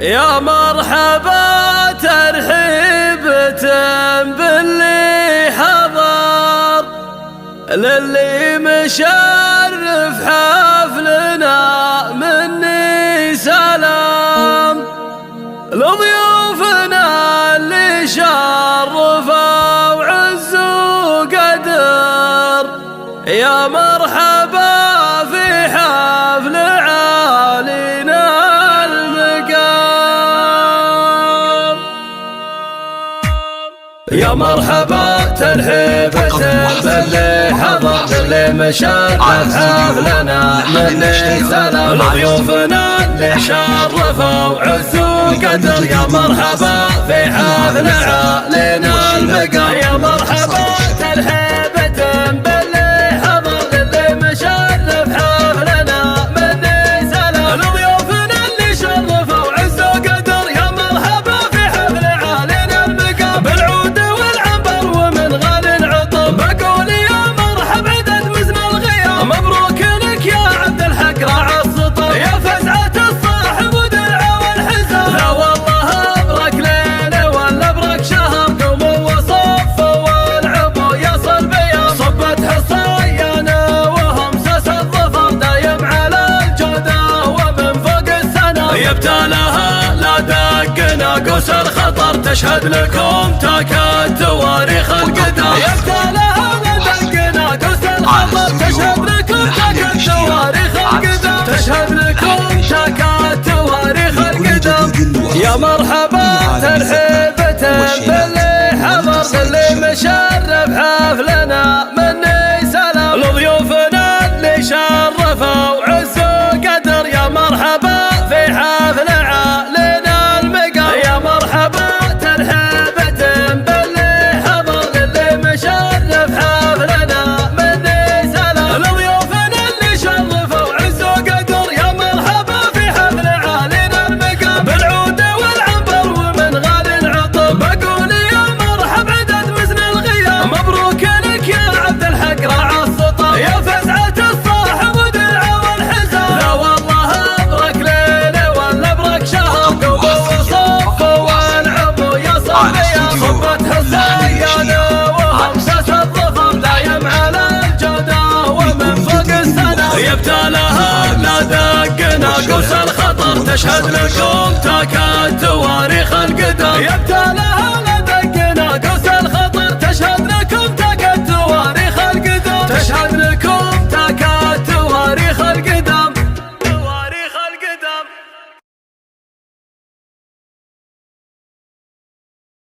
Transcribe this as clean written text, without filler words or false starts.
يا مرحبا ترحيبة باللي حضر، للي مشرف حفلنا مني سلام، لضيوفنا اللي شرفوا وعز وقدر. يا مرحبا في حفل عالينا المقام. يا مرحبا ترحيبة باللي حضر، باللي مشرف حفلنا مني سلام، لضيوفنا اللي شرفوا وعز وقدر. يا مرحبا في حفل عالينا المقام. يا مرحبا ترحيبة باللي حضر، باللي مشرف حفلنا مني سلام، لضيوفنا اللي شرفوا وعز وقدر. يا مرحبا في حفل عالينا المقام، بالعود والعنبر ومن غالي العطر. بقول يا مرحب عدد مزن الغيام، مبروك لك يا عبد الحق راعى السطر. يا فزعة الصاحب ودرعه والحزام، لا والله ابرك ليله ولا ابرك شهر. قوموا وصفوا والعبوا يصل بيام، صبت حصيانه وهمسس الظفر، دايم على الجوده ومن فوق السنه. يبتالها لا دقنا قوس الخطر، تشهد لكم تاكد تواريخ القدر. يبتالها لا دقنا قوس الخطر، تشهد لكم تاكد تواريخ القدر. تشهد لكم تاكد تواريخ القدر. يا مرحبا ترحيبة باللي حضر، باللي مشرف حفلنا مني سلام، لضيوفنا اللي شرفوا وعز وقدر. يا مرحبا في حفل عالينا المقام. يا مرحبا ترحيبة باللي حضر، باللي مشرف حفلنا مني سلام، لضيوفنا اللي شرفوا وعز وقدر. يا مرحبا في حفل عالينا المقام، بالعود والعنبر ومن غالي العطر. بقول يا مرحب عدد مزن الغيام، مبروك لك يا عبد الحق راعى السطر. يا فزعة الصاحب ودرعه والحزام، لا والله ابرك ليله ولا ابرك شهر. قوموا وصفوا والعبوا يصل بيام، صبت حصيانه وهمسس الظفر، دايم على الجوده ومن فوق السنه. يبتالها لا دقنا قوس الخطر، تشهد لكم تاكد تواريخ القدر. يبتالها